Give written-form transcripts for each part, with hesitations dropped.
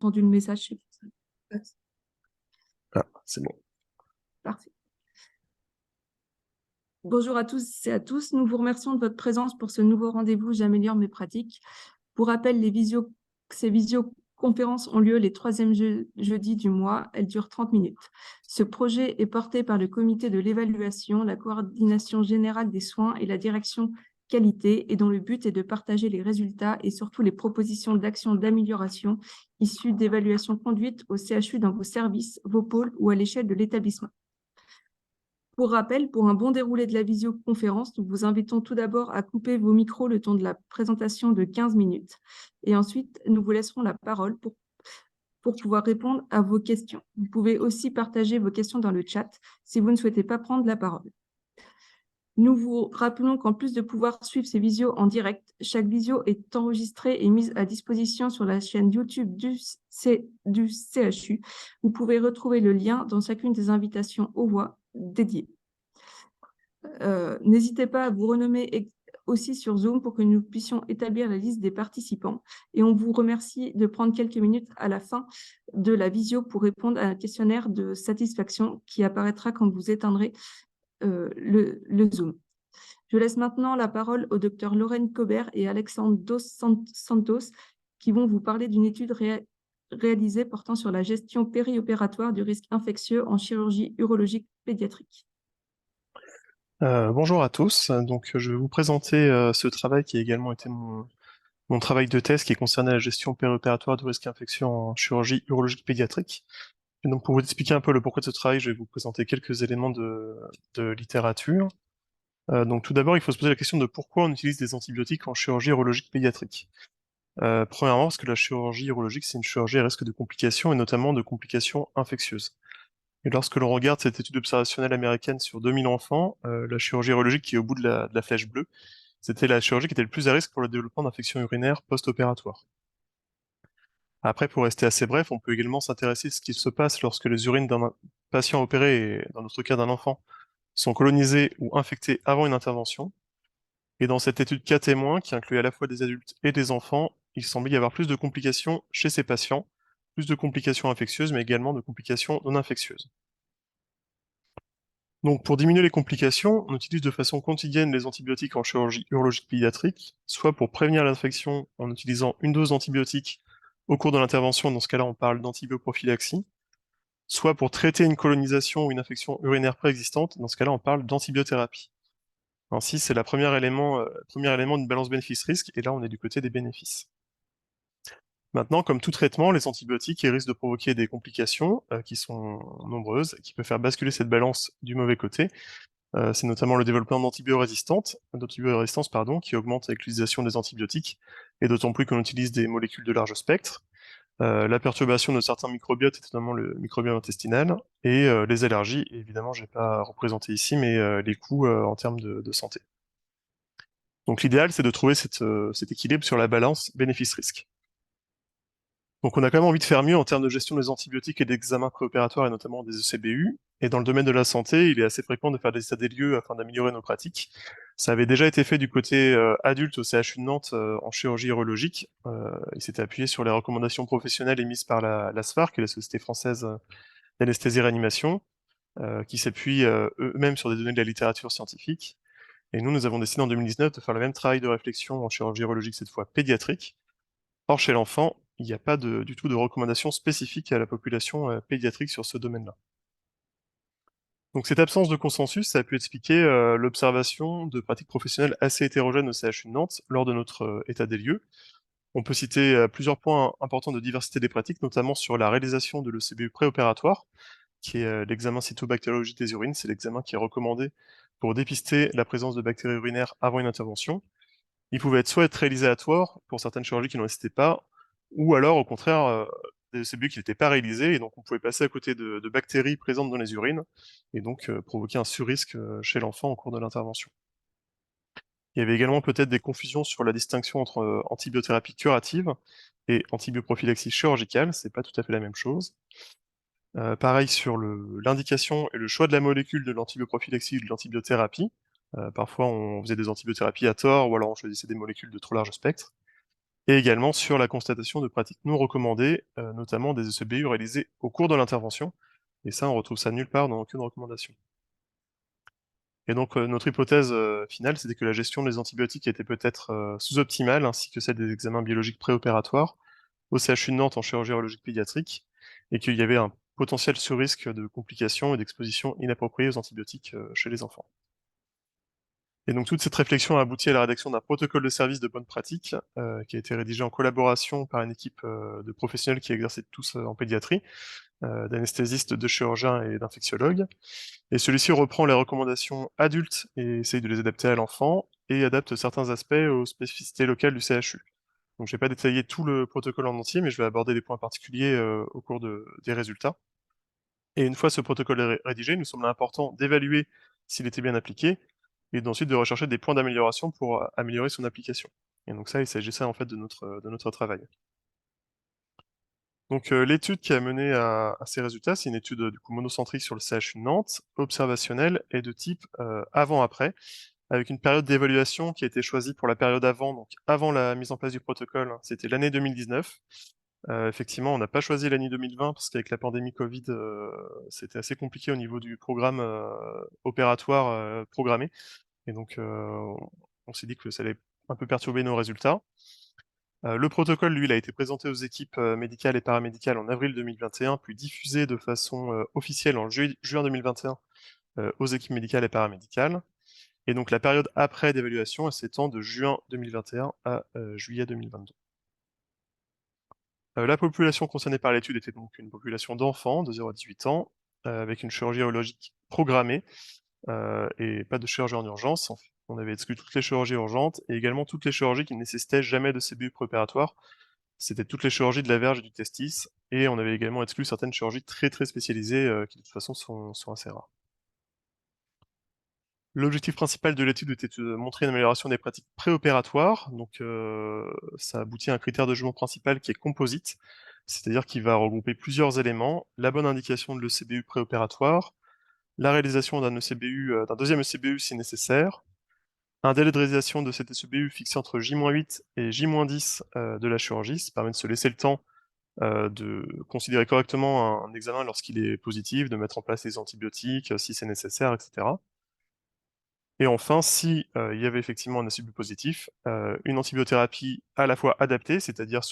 entendu le message. Ah, c'est bon. Parfait. Bonjour à tous et à tous. Nous vous remercions de votre présence pour ce nouveau rendez-vous J'améliore mes pratiques. Pour rappel, ces visioconférences ont lieu les troisièmes jeudis du mois. Elles durent 30 minutes. Ce projet est porté par le comité de l'évaluation, la coordination générale des soins et la direction qualité, et dont le but est de partager les résultats et surtout les propositions d'action d'amélioration issues d'évaluations conduites au CHU dans vos services, vos pôles ou à l'échelle de l'établissement. Pour rappel, pour un bon déroulé de la visioconférence, nous vous invitons tout d'abord à couper vos micros le temps de la présentation de 15 minutes. Et ensuite, nous vous laisserons la parole pour pouvoir répondre à vos questions. Vous pouvez aussi partager vos questions dans le chat si vous ne souhaitez pas prendre la parole. Nous vous rappelons qu'en plus de pouvoir suivre ces visios en direct, chaque visio est enregistrée et mise à disposition sur la chaîne YouTube du CHU. Vous pouvez retrouver le lien dans chacune des invitations aux voix dédiées. N'hésitez pas à vous renommer aussi sur Zoom pour que nous puissions établir la liste des participants. Et on vous remercie de prendre quelques minutes à la fin de la visio pour répondre à un questionnaire de satisfaction qui apparaîtra quand vous éteindrez le Zoom. Je laisse maintenant la parole au Dr Lorraine Cobert et Alexandre Dos Santos qui vont vous parler d'une étude réalisée portant sur la gestion périopératoire du risque infectieux en chirurgie urologique pédiatrique. Bonjour à tous. Donc, je vais vous présenter ce travail qui a également été mon travail de thèse qui concernait la gestion périopératoire du risque infectieux en chirurgie urologique pédiatrique. Et donc, pour vous expliquer un peu le pourquoi de ce travail, je vais vous présenter quelques éléments de littérature. Donc, tout d'abord, il faut se poser la question de pourquoi on utilise des antibiotiques en chirurgie urologique pédiatrique. Premièrement, parce que la chirurgie urologique, c'est une chirurgie à risque de complications, et notamment de complications infectieuses. Et lorsque l'on regarde cette étude observationnelle américaine sur 2000 enfants, la chirurgie urologique qui est au bout de la flèche bleue, c'était la chirurgie qui était le plus à risque pour le développement d'infections urinaires post-opératoires. Après, pour rester assez bref, on peut également s'intéresser à ce qui se passe lorsque les urines d'un patient opéré, et dans notre cas d'un enfant, sont colonisées ou infectées avant une intervention. Et dans cette étude cas témoin, qui inclut à la fois des adultes et des enfants, il semble y avoir plus de complications chez ces patients, plus de complications infectieuses, mais également de complications non infectieuses. Donc, pour diminuer les complications, on utilise de façon quotidienne les antibiotiques en chirurgie urologique pédiatrique, soit pour prévenir l'infection en utilisant une dose d'antibiotiques au cours de l'intervention, dans ce cas-là on parle d'antibioprophylaxie, soit pour traiter une colonisation ou une infection urinaire préexistante, dans ce cas-là on parle d'antibiothérapie. Ainsi, c'est le premier élément d'une balance bénéfice-risque, et là on est du côté des bénéfices. Maintenant, comme tout traitement, les antibiotiques risquent de provoquer des complications qui sont nombreuses, et qui peuvent faire basculer cette balance du mauvais côté. C'est notamment le développement d'antibiorésistance, qui augmente avec l'utilisation des antibiotiques, et d'autant plus qu'on utilise des molécules de large spectre, la perturbation de certains microbiotes, et notamment le microbiome intestinal, et les allergies, et évidemment, je vais pas représenter ici, mais les coûts en termes de santé. Donc l'idéal, c'est de trouver cet équilibre sur la balance bénéfice-risque. Donc on a quand même envie de faire mieux en termes de gestion des antibiotiques et d'examens préopératoires, et notamment des ECBU. Et dans le domaine de la santé, il est assez fréquent de faire des états des lieux afin d'améliorer nos pratiques. Ça avait déjà été fait du côté adulte au CHU de Nantes en chirurgie urologique. Il s'était appuyé sur les recommandations professionnelles émises par la SFAR, qui est la Société française d'anesthésie et réanimation, qui s'appuie eux-mêmes sur des données de la littérature scientifique. Et nous avons décidé en 2019 de faire le même travail de réflexion en chirurgie urologique, cette fois pédiatrique. Or, chez l'enfant, il n'y a pas du tout de recommandation spécifique à la population pédiatrique sur ce domaine-là. Donc cette absence de consensus, ça a pu expliquer l'observation de pratiques professionnelles assez hétérogènes au CHU de Nantes lors de notre état des lieux. On peut citer plusieurs points importants de diversité des pratiques, notamment sur la réalisation de l'ECBU préopératoire, qui est l'examen cytobactériologique des urines. C'est l'examen qui est recommandé pour dépister la présence de bactéries urinaires avant une intervention. Il pouvait soit être réalisé à tort, pour certaines chirurgies qui n'en nécessitaient pas, ou alors, au contraire, des ECBU qui n'étaient pas réalisés, et donc on pouvait passer à côté de bactéries présentes dans les urines, et donc provoquer un surrisque chez l'enfant au cours de l'intervention. Il y avait également peut-être des confusions sur la distinction entre antibiothérapie curative et antibioprophylaxie chirurgicale, c'est pas tout à fait la même chose. Pareil sur l'indication et le choix de la molécule de l'antibioprophylaxie ou de l'antibiothérapie. Parfois on faisait des antibiothérapies à tort, ou alors on choisissait des molécules de trop large spectre. et également sur la constatation de pratiques non recommandées, notamment des ECBU réalisés au cours de l'intervention, et ça, on retrouve ça nulle part dans aucune recommandation. Et donc, notre hypothèse finale, c'était que la gestion des antibiotiques était peut-être sous-optimale, ainsi que celle des examens biologiques préopératoires au CHU de Nantes en chirurgie urologique pédiatrique, et qu'il y avait un potentiel sur-risque de complications et d'exposition inappropriée aux antibiotiques chez les enfants. Et donc toute cette réflexion a abouti à la rédaction d'un protocole de service de bonne pratique, qui a été rédigé en collaboration par une équipe de professionnels qui exerçaient tous en pédiatrie, d'anesthésistes, de chirurgiens et d'infectiologues. Et celui-ci reprend les recommandations adultes et essaye de les adapter à l'enfant, et adapte certains aspects aux spécificités locales du CHU. Donc je vais pas détailler tout le protocole en entier, mais je vais aborder des points particuliers au cours des résultats. Et une fois ce protocole rédigé, il nous semble important d'évaluer s'il était bien appliqué, et d'ensuite de rechercher des points d'amélioration pour améliorer son application. Et donc ça, il s'agissait en fait de notre travail. Donc l'étude qui a mené à ces résultats, c'est une étude du coup monocentrique sur le CHU de Nantes, observationnelle et de type avant-après, avec une période d'évaluation qui a été choisie pour la période avant, donc avant la mise en place du protocole, c'était l'année 2019. Effectivement, on n'a pas choisi l'année 2020 parce qu'avec la pandémie Covid, c'était assez compliqué au niveau du programme opératoire programmé. Et donc, on s'est dit que ça allait un peu perturber nos résultats. Le protocole, lui, il a été présenté aux équipes médicales et paramédicales en avril 2021, puis diffusé de façon officielle en juin 2021 aux équipes médicales et paramédicales. Et donc la période après d'évaluation, elle s'étend de juin 2021 à juillet 2022. La population concernée par l'étude était donc une population d'enfants de 0 à 18 ans, avec une chirurgie urologique programmée, et pas de chirurgie en urgence. On avait exclu toutes les chirurgies urgentes et également toutes les chirurgies qui ne nécessitaient jamais de CBU préopératoire. C'était toutes les chirurgies de la verge et du testis, et on avait également exclu certaines chirurgies très très spécialisées, qui de toute façon sont assez rares. L'objectif principal de l'étude était de montrer une amélioration des pratiques préopératoires, donc ça aboutit à un critère de jugement principal qui est composite, c'est-à-dire qu'il va regrouper plusieurs éléments: la bonne indication de l'ECBU préopératoire, la réalisation d'un ECBU, d'un deuxième ECBU si nécessaire, un délai de réalisation de cet ECBU fixé entre J-8 et J-10 de la chirurgie, ça permet de se laisser le temps de considérer correctement un examen lorsqu'il est positif, de mettre en place les antibiotiques si c'est nécessaire, etc. Et enfin, si il y avait effectivement un ECBU positif, une antibiothérapie à la fois adaptée, c'est-à-dire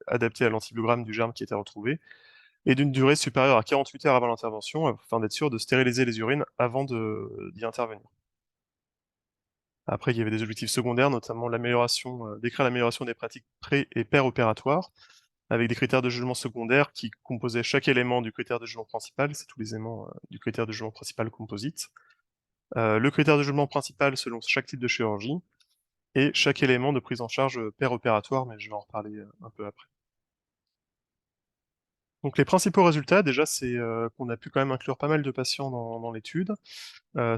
adaptée à l'antibiogramme du germe qui était retrouvé, et d'une durée supérieure à 48 heures avant l'intervention, afin d'être sûr de stériliser les urines avant d'y intervenir. Après, il y avait des objectifs secondaires, notamment décrire l'amélioration des pratiques pré- et opératoires, avec des critères de jugement secondaires qui composaient chaque élément du critère de jugement principal, c'est tous les éléments du critère de jugement principal composite. Le critère de jugement principal selon chaque type de chirurgie, et chaque élément de prise en charge opératoire, mais je vais en reparler un peu après. Donc les principaux résultats, déjà, c'est qu'on a pu quand même inclure pas mal de patients dans l'étude.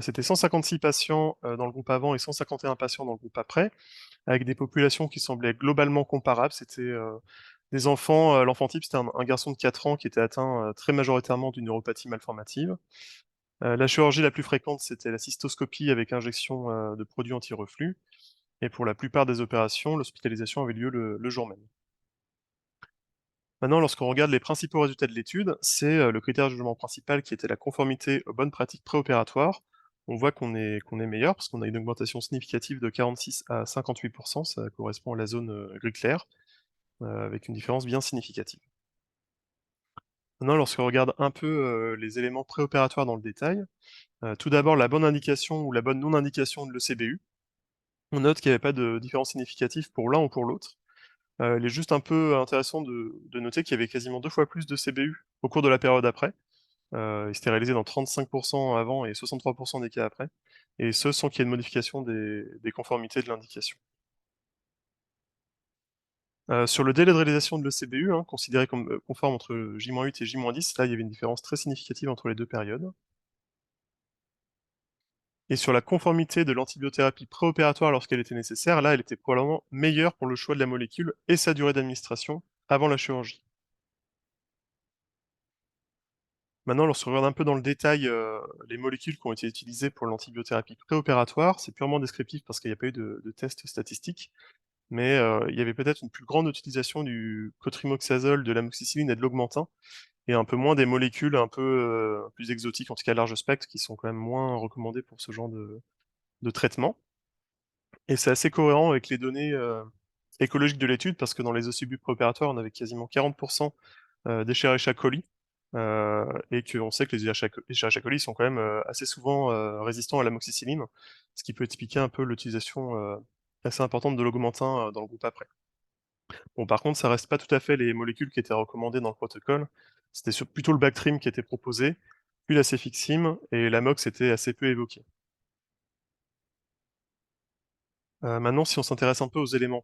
C'était 156 patients dans le groupe avant et 151 patients dans le groupe après, avec des populations qui semblaient globalement comparables. C'était des enfants, l'enfant type, c'était un garçon de 4 ans qui était atteint très majoritairement d'une neuropathie malformative. La chirurgie la plus fréquente, c'était la cystoscopie avec injection de produits anti-reflux. Et pour la plupart des opérations, l'hospitalisation avait lieu le jour même. Maintenant, lorsqu'on regarde les principaux résultats de l'étude, c'est le critère de jugement principal qui était la conformité aux bonnes pratiques préopératoires. On voit qu'on est meilleur parce qu'on a une augmentation significative de 46 à 58%, ça correspond à la zone gris clair, avec une différence bien significative. Maintenant, lorsqu'on regarde un peu les éléments préopératoires dans le détail, tout d'abord la bonne indication ou la bonne non-indication de l'ECBU. On note qu'il n'y avait pas de différence significative pour l'un ou pour l'autre. Il est juste un peu intéressant de noter qu'il y avait quasiment 2 fois plus de CBU au cours de la période après. Il s'était réalisé dans 35% avant et 63% des cas après, et ce sans qu'il y ait de modification des conformités de l'indication. Sur le délai de réalisation de l'ECBU, hein, considéré comme conforme entre J-8 et J-10, là il y avait une différence très significative entre les deux périodes. Et sur la conformité de l'antibiothérapie préopératoire lorsqu'elle était nécessaire, là elle était probablement meilleure pour le choix de la molécule et sa durée d'administration avant la chirurgie. Maintenant, lorsqu'on regarde un peu dans le détail les molécules qui ont été utilisées pour l'antibiothérapie préopératoire, c'est purement descriptif parce qu'il n'y a pas eu de test statistique. mais il y avait peut-être une plus grande utilisation du cotrimoxazole, de l'amoxicilline et de l'augmentin, et un peu moins des molécules un peu plus exotiques, en tout cas large spectre, qui sont quand même moins recommandées pour ce genre de traitement. Et c'est assez cohérent avec les données écologiques de l'étude, parce que dans les ossubues préopératoires, on avait quasiment 40% d'Escherichia coli, et qu'on sait que les Escherichia coli sont quand même assez souvent résistants à l'amoxicilline, ce qui peut expliquer un peu l'utilisation assez importante de l'augmentin dans le groupe après. Bon, par contre, ça reste pas tout à fait les molécules qui étaient recommandées dans le protocole. C'était plutôt le Bactrim qui était proposé, puis la céfixime, et l'amox était assez peu évoqué. Maintenant, si on s'intéresse un peu aux éléments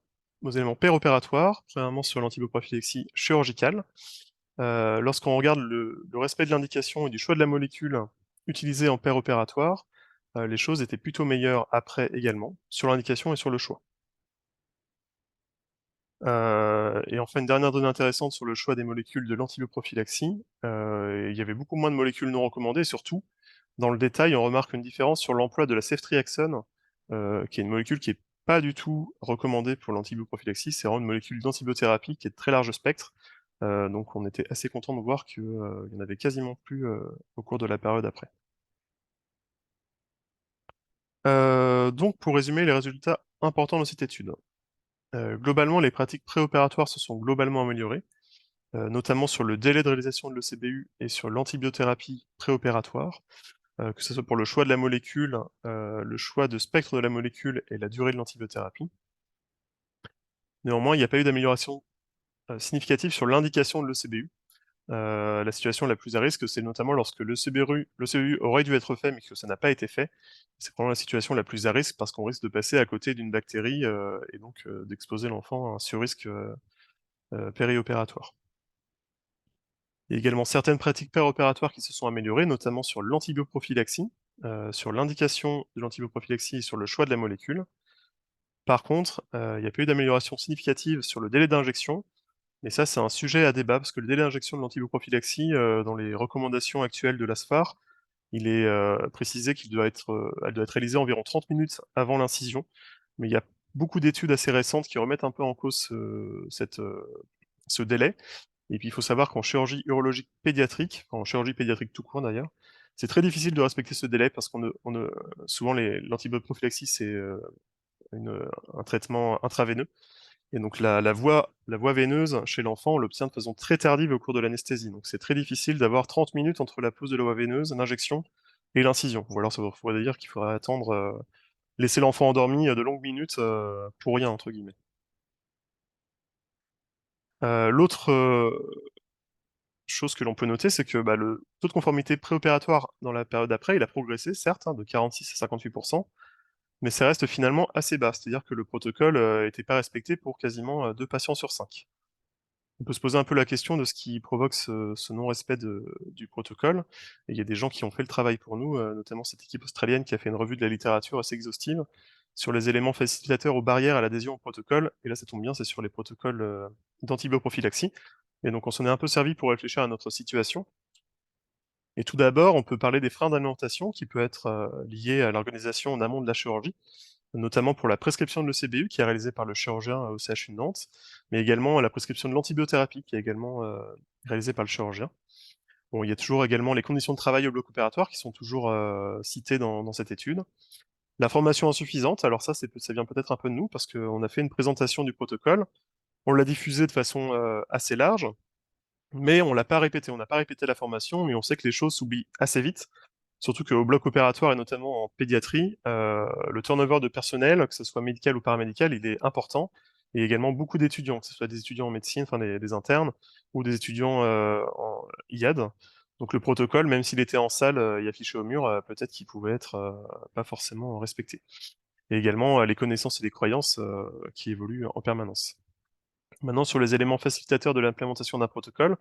péropératoires, premièrement sur l'antibioprophylexie chirurgicale, lorsqu'on regarde le respect de l'indication et du choix de la molécule utilisée en péropératoire, les choses étaient plutôt meilleures après également, sur l'indication et sur le choix. Et enfin, une dernière donnée intéressante sur le choix des molécules de l'antibioprophylaxie, il y avait beaucoup moins de molécules non recommandées, et surtout, dans le détail, on remarque une différence sur l'emploi de la ceftriaxone, qui est une molécule qui est pas du tout recommandée pour l'antibioprophylaxie. C'est vraiment une molécule d'antibiothérapie qui est de très large spectre. Donc on était assez content de voir qu'il y en avait quasiment plus au cours de la période après. Donc pour résumer les résultats importants de cette étude. Globalement, les pratiques préopératoires se sont globalement améliorées, notamment sur le délai de réalisation de l'ECBU et sur l'antibiothérapie préopératoire. Que ce soit pour le choix de la molécule, le choix de spectre de la molécule et la durée de l'antibiothérapie. Néanmoins, il n'y a pas eu d'amélioration significative sur l'indication de l'ECBU. La situation la plus à risque, c'est notamment lorsque l'ECBU aurait dû être fait, mais que ça n'a pas été fait. C'est probablement la situation la plus à risque parce qu'on risque de passer à côté d'une bactérie et donc d'exposer l'enfant à un surrisque périopératoire. Il y a également certaines pratiques péropératoires qui se sont améliorées, notamment sur l'antibioprophylaxie, sur l'indication de l'antibioprophylaxie et sur le choix de la molécule. Par contre, il n'y a pas eu d'amélioration significative sur le délai d'injection, mais ça, c'est un sujet à débat, parce que le délai d'injection de l'antibioprophylaxie, dans les recommandations actuelles de l'ASFAR, il est précisé elle doit être réalisée environ 30 minutes avant l'incision, mais il y a beaucoup d'études assez récentes qui remettent un peu en cause ce délai. Et puis il faut savoir qu'en chirurgie urologique pédiatrique, en chirurgie pédiatrique tout court d'ailleurs, c'est très difficile de respecter ce délai parce souvent l'antibioprophylaxie c'est un traitement intraveineux. Et donc la voie veineuse chez l'enfant, on l'obtient de façon très tardive au cours de l'anesthésie. Donc c'est très difficile d'avoir 30 minutes entre la pose de la voie veineuse, l'injection et l'incision. Ou alors ça voudrait dire qu'il faudrait attendre, laisser l'enfant endormi de longues minutes pour rien, entre guillemets. L'autre chose que l'on peut noter, c'est que bah, le taux de conformité préopératoire dans la période après, il a progressé, certes, de 46 à 58%, mais ça reste finalement assez bas, c'est-à-dire que le protocole n'était pas respecté pour quasiment 2 patients sur 5. On peut se poser un peu la question de ce qui provoque ce non-respect du protocole, et il y a des gens qui ont fait le travail pour nous, notamment cette équipe australienne qui a fait une revue de la littérature assez exhaustive sur les éléments facilitateurs aux barrières à l'adhésion au protocole, et là ça tombe bien, c'est sur les protocoles d'antibioprophylaxie, et donc on s'en est un peu servi pour réfléchir à notre situation. Et tout d'abord, on peut parler des freins d'alimentation qui peuvent être liés à l'organisation en amont de la chirurgie, notamment pour la prescription de l'ECBU qui est réalisée par le chirurgien au CHU de Nantes, mais également à la prescription de l'antibiothérapie qui est également réalisée par le chirurgien. Bon, il y a toujours également les conditions de travail au bloc opératoire qui sont toujours citées dans cette étude. La formation insuffisante, alors ça vient peut-être un peu de nous parce qu'on a fait une présentation du protocole, on l'a diffusé de façon assez large, mais on l'a pas répété. On n'a pas répété la formation, mais on sait que les choses s'oublient assez vite. Surtout qu'au bloc opératoire et notamment en pédiatrie, le turnover de personnel, que ce soit médical ou paramédical, il est important. Et également beaucoup d'étudiants, que ce soit des étudiants en médecine, enfin des internes, ou des étudiants en IAD. Donc le protocole, même s'il était en salle et affiché au mur, peut-être qu'il pouvait être pas forcément respecté. Et également les connaissances et les croyances qui évoluent en permanence. Maintenant, sur les éléments facilitateurs de l'implémentation d'un protocole,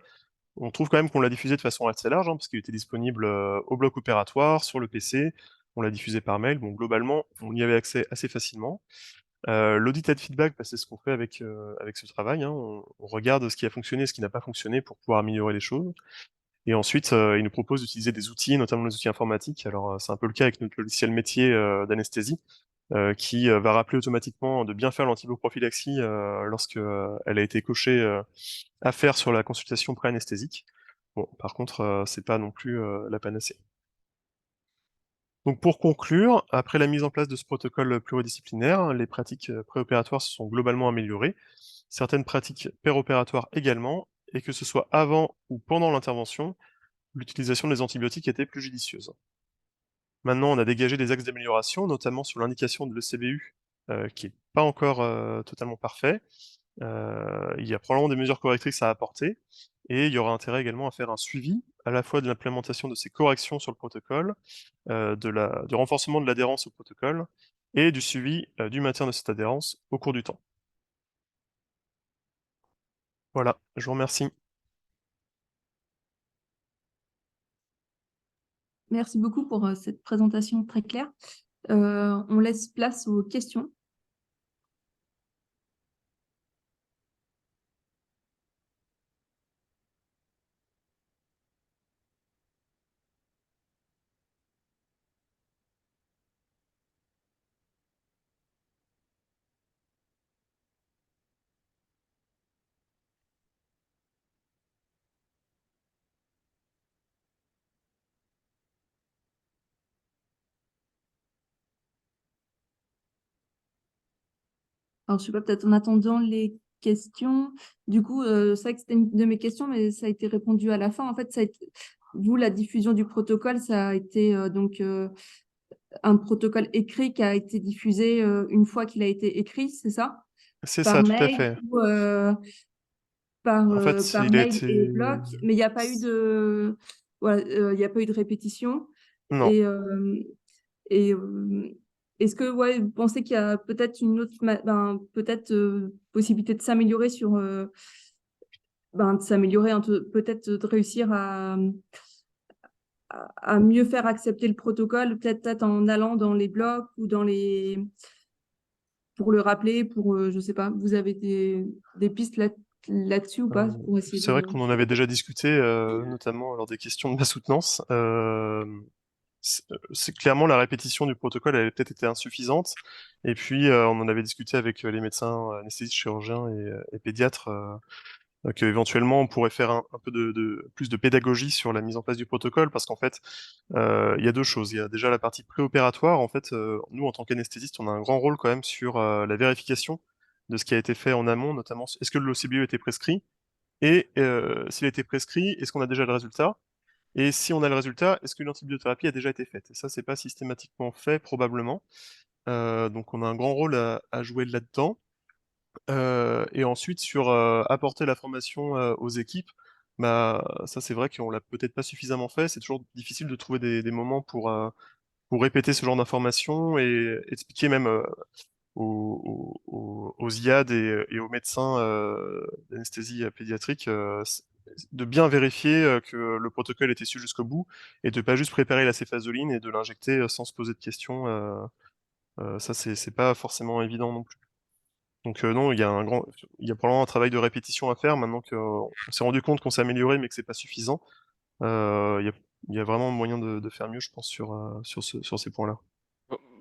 on trouve quand même qu'on l'a diffusé de façon assez large, parce qu'il était disponible au bloc opératoire, sur le PC, on l'a diffusé par mail, bon globalement, on y avait accès assez facilement. L'audit and feedback, bah, c'est ce qu'on fait avec ce travail, hein. On regarde ce qui a fonctionné, ce qui n'a pas fonctionné pour pouvoir améliorer les choses. Et ensuite, il nous propose d'utiliser des outils, notamment les outils informatiques. Alors, c'est un peu le cas avec notre logiciel métier d'anesthésie, qui va rappeler automatiquement de bien faire l'antibio-prophylaxie lorsque elle a été cochée à faire sur la consultation pré-anesthésique. Bon, par contre, c'est pas non plus la panacée. Donc pour conclure, après la mise en place de ce protocole pluridisciplinaire, les pratiques préopératoires se sont globalement améliorées, certaines pratiques péropératoires également, et que ce soit avant ou pendant l'intervention, l'utilisation des antibiotiques était plus judicieuse. Maintenant, on a dégagé des axes d'amélioration, notamment sur l'indication de l'ECBU, qui est pas encore totalement parfait. Il y a probablement des mesures correctrices à apporter, et il y aura intérêt également à faire un suivi, à la fois de l'implémentation de ces corrections sur le protocole, du renforcement de l'adhérence au protocole, et du suivi du maintien de cette adhérence au cours du temps. Voilà, je vous remercie. Merci beaucoup pour cette présentation très claire. On laisse place aux questions. Alors, je sais pas, peut-être en attendant les questions. Du coup, c'est vrai que c'était une de mes questions, mais ça a été répondu à la fin. En fait, vous, la diffusion du protocole, ça a été un protocole écrit qui a été diffusé une fois qu'il a été écrit, c'est ça? C'est Par ça, tout à mail fait. ou En fait, par il a mail et été... bloc, mais il n'y a pas eu de, voilà, il y a pas eu de répétition. Non, Et, et est-ce que ouais, vous pensez qu'il y a peut-être une autre peut-être possibilité de s'améliorer de s'améliorer, peut-être de réussir à mieux faire accepter le protocole, peut-être en allant dans les blocs ou dans les pour le rappeler, pour je sais pas, vous avez des pistes là-dessus ou pas pour essayer c'est vrai de. qu'on en avait déjà discuté, notamment lors des questions de ma soutenance. C'est clairement la répétition du protocole, elle avait peut-être été insuffisante. Et puis, on en avait discuté avec les médecins anesthésistes, chirurgiens et pédiatres, qu'éventuellement on pourrait faire un peu plus de pédagogie sur la mise en place du protocole, parce qu'en fait, il y a deux choses. Il y a déjà la partie préopératoire. En fait, nous, en tant qu'anesthésistes, on a un grand rôle quand même sur la vérification de ce qui a été fait en amont, notamment est-ce que l'OCBE a été prescrit, et s'il a été prescrit, est-ce qu'on a déjà le résultat? Et si on a le résultat, est-ce que l'antibiothérapie a déjà été faite? Et ça, c'est pas systématiquement fait, probablement. Donc on a un grand rôle à jouer là-dedans. Et ensuite, sur apporter la formation aux équipes, bah, ça c'est vrai qu'on l'a peut-être pas suffisamment fait. C'est toujours difficile de trouver des moments pour répéter ce genre d'informations et expliquer même aux IAD et aux médecins d'anesthésie pédiatrique de bien vérifier que le protocole était su jusqu'au bout et de pas juste préparer la céphalosporine et de l'injecter sans se poser de questions. Ça, c'est pas forcément évident non plus. Donc non, il y a probablement un travail de répétition à faire maintenant qu'on s'est rendu compte qu'on s'est amélioré mais que c'est pas suffisant. Il y a vraiment moyen de faire mieux, je pense, sur ces points-là.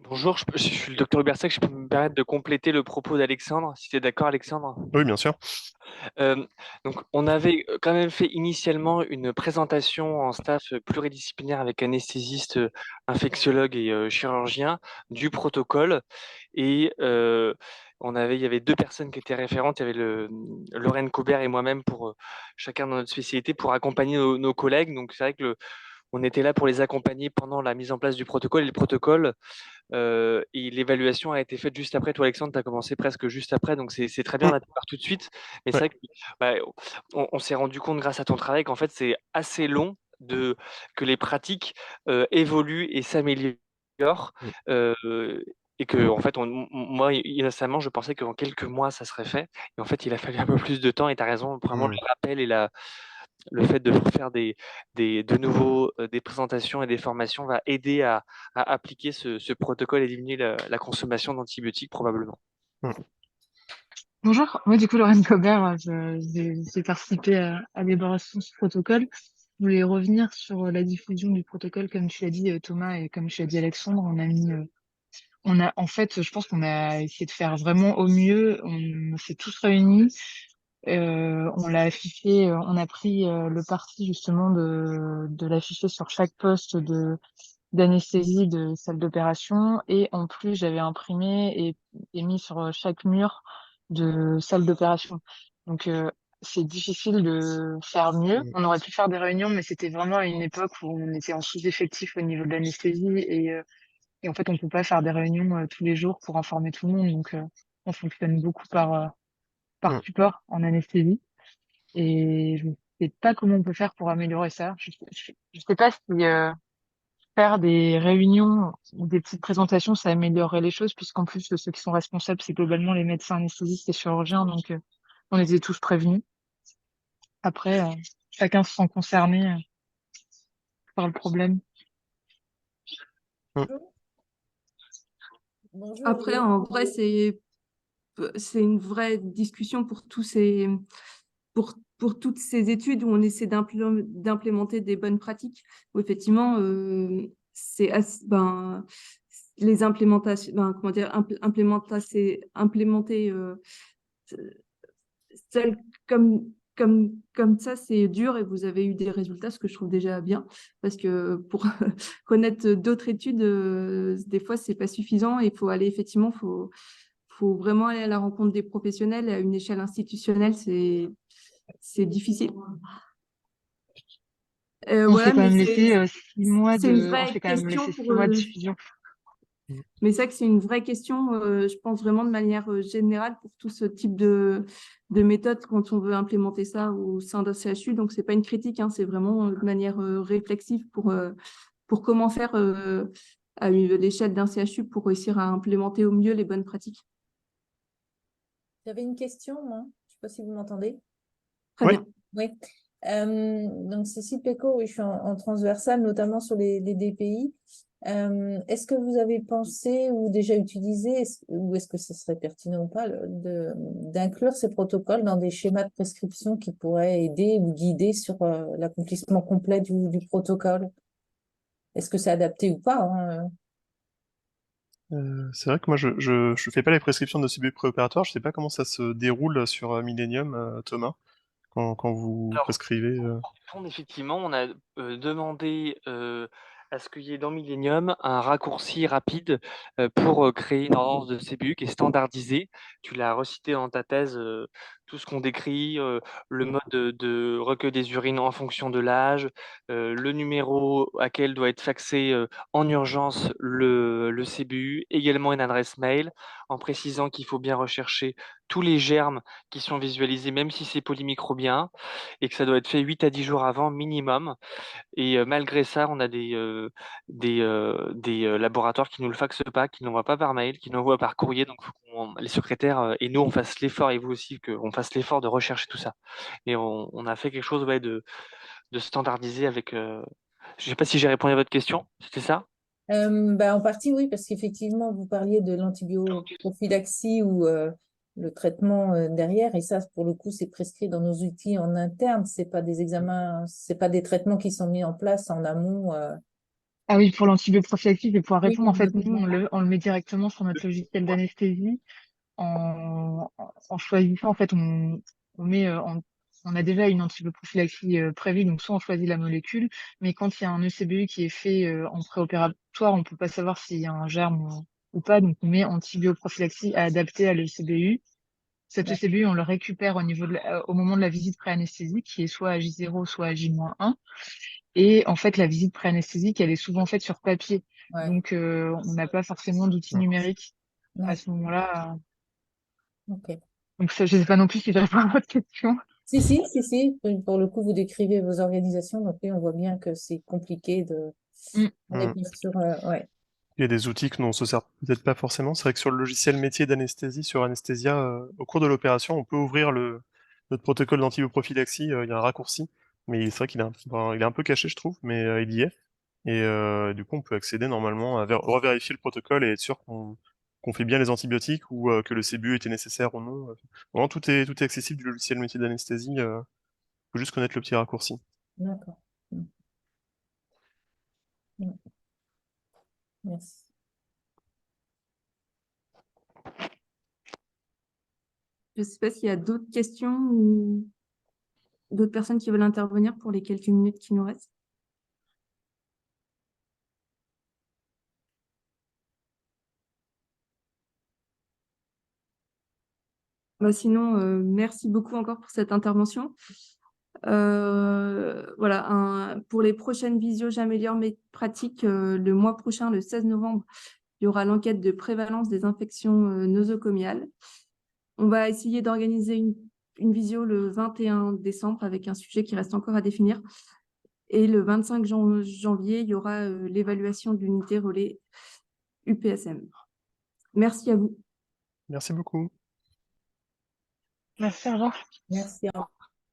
Bonjour, je suis le docteur Hubersac, je peux me permettre de compléter le propos d'Alexandre, si tu es d'accord Alexandre? Oui, bien sûr. Donc on avait quand même fait initialement une présentation en staff pluridisciplinaire avec anesthésiste, infectiologue et chirurgien du protocole et il y avait 2 personnes qui étaient référentes. Il y avait Lorraine Cobert et moi-même pour, chacun dans notre spécialité pour accompagner nos collègues. Donc c'est vrai que on était là pour les accompagner pendant la mise en place du protocole et le protocole. Et l'évaluation a été faite juste après. Toi, Alexandre, tu as commencé presque juste après, donc c'est très bien, Mm. on a pu faire tout de suite. Mais c'est Ouais. vrai que bah, on s'est rendu compte grâce à ton travail qu'en fait, c'est assez long que les pratiques évoluent et s'améliorent. Mm. Et que, en fait, moi, innocemment, je pensais qu'en quelques mois, ça serait fait. Et en fait, il a fallu un peu plus de temps. Et tu as raison, vraiment, Mm. le rappel et le fait de faire de nouveau des présentations et des formations va aider à appliquer ce protocole et diminuer la consommation d'antibiotiques probablement. Mm. Bonjour, moi du coup Lorraine Cobert, j'ai participé à l'élaboration de ce protocole. Je voulais revenir sur la diffusion du protocole, comme tu l'as dit Thomas et comme tu l'as dit Alexandre, En fait, je pense qu'on a essayé de faire vraiment au mieux. On s'est tous réunis. On l'a affiché, on a pris le parti justement de l'afficher sur chaque poste d'anesthésie de salle d'opération. Et en plus, j'avais imprimé et mis sur chaque mur de salle d'opération. Donc, c'est difficile de faire mieux. Mm. On aurait pu faire des réunions, mais c'était vraiment à une époque où on était en sous-effectif au niveau de l'anesthésie et en fait, on peut pas faire des réunions tous les jours pour informer tout le monde. Donc, on fonctionne beaucoup par Mm. support en anesthésie. Et je ne sais pas comment on peut faire pour améliorer ça. Je sais pas si faire des réunions ou des petites présentations, ça améliorerait les choses, puisqu'en plus, ceux qui sont responsables, c'est globalement les médecins anesthésistes et chirurgiens. Donc, on était tous prévenus. Après, chacun se sent concerné par le problème. Mm. Bonjour, Après, en vrai, c'est une vraie discussion pour toutes ces études où on essaie d'implémenter des bonnes pratiques, où effectivement, les implémentations, comment dire, implémenter celles comme ça, c'est dur et vous avez eu des résultats, ce que je trouve déjà bien, parce que pour connaître d'autres études, des fois, c'est pas suffisant et il faut aller, effectivement, faut vraiment aller à la rencontre des professionnels à une échelle institutionnelle, c'est difficile. On s'est Voilà, quand mais même laissé on vraie s'est quand même laissé question 6 mois de diffusion. mais c'est vrai que c'est une vraie question, je pense vraiment de manière générale pour tout ce type de méthode quand on veut implémenter ça au sein d'un CHU. Donc, c'est pas une critique, hein, c'est vraiment de manière réflexive pour comment faire à l'échelle d'un CHU pour réussir à implémenter au mieux les bonnes pratiques. j'avais une question, moi. Je ne sais pas si vous m'entendez. Très Oui. bien. Oui. Donc, Cécile Péco, oui, je suis en transversale, notamment sur les DPI. Est-ce que vous avez pensé ou déjà utilisé, ou est-ce que ce serait pertinent ou pas, d'inclure ces protocoles dans des schémas de prescription qui pourraient aider ou guider sur l'accomplissement complet du protocole? Est-ce que c'est adapté ou pas, hein? C'est vrai que moi, je fais pas les prescriptions de cellules préopératoires. Je sais pas comment ça se déroule sur Millennium, Thomas, quand vous Alors, prescrivez. en fond, effectivement, on a demandé à ce qu'il y ait dans Millennium un raccourci rapide pour créer une ordonnance de CBU qui est standardisée. Tu l'as recité dans ta thèse, tout ce qu'on décrit, le mode de recueil des urines en fonction de l'âge, le numéro à quel doit être faxé en urgence le CBU, également une adresse mail, en précisant qu'il faut bien rechercher tous les germes qui sont visualisés, même si c'est polymicrobien et que ça doit être fait 8 à 10 jours avant minimum. Et malgré ça, on a des laboratoires qui nous le faxent pas, qui ne l'envoient pas par mail, qui l'envoient par courrier. Donc, faut les secrétaires et nous, on fasse l'effort, et vous aussi, qu'on fasse l'effort de rechercher tout ça. Et on a fait quelque chose de standardisé avec. Je sais pas si j'ai répondu à votre question. C'était ça? En partie, oui, parce qu'effectivement, vous parliez de l'antibioprophylaxie ou le traitement derrière, et ça, pour le coup, c'est prescrit dans nos outils en interne. C'est pas des examens, c'est pas des traitements qui sont mis en place en amont. Ah oui, pour l'antibioprophylaxie, je vais pouvoir Oui, répondre. En fait, nous, notamment. on le met directement sur notre logiciel d'anesthésie en choisissant, en fait, on met, on a déjà une antibioprophylaxie prévue, donc soit on choisit la molécule, mais quand il y a un ECBU qui est fait en préopératoire, on peut pas savoir s'il y a un germe ou pas, donc on met antibioprophylaxie adaptée à l'ECBU. Cet Ouais. ECBU, on le récupère au moment de la visite pré-anesthésique, qui est soit à J0, soit à J-1. Et en fait, la visite pré-anesthésique, elle est souvent faite sur papier. Ouais. Donc, on n'a pas forcément d'outils Mm. numériques à Ouais. ce moment-là. Ok. Donc, ça, je sais pas non plus si je réponds à votre question. Si. Pour le coup, vous décrivez vos organisations, donc oui, on voit bien que c'est compliqué de. Mm. On est Mm. bien sur. Ouais. Il y a des outils que nous on se sert peut-être pas forcément. C'est vrai que sur le logiciel métier d'anesthésie, sur Anesthesia, au cours de l'opération, on peut ouvrir notre protocole d'antibioprophylaxie. Il y a un raccourci, mais c'est vrai il est un peu caché, je trouve, mais il y est. Et du coup, on peut accéder normalement à revérifier le protocole et être sûr qu'on fait bien les antibiotiques ou que le CBU était nécessaire ou non. Vraiment, tout est accessible du logiciel métier d'anesthésie. Faut juste connaître le petit raccourci. D'accord. Mm. Mm. Merci. Je ne sais pas s'il y a d'autres questions ou d'autres personnes qui veulent intervenir pour les quelques minutes qui nous restent. Sinon, merci beaucoup encore pour cette intervention. Voilà, pour les prochaines visios, j'améliore mes pratiques. Le mois prochain, le 16 novembre, il y aura l'enquête de prévalence des infections nosocomiales. On va essayer d'organiser une visio le 21 décembre avec un sujet qui reste encore à définir. Et le 25 janvier, il y aura l'évaluation de l'unité relais UPSM. Merci à vous. Merci beaucoup. Merci, au revoir. Merci. Au revoir.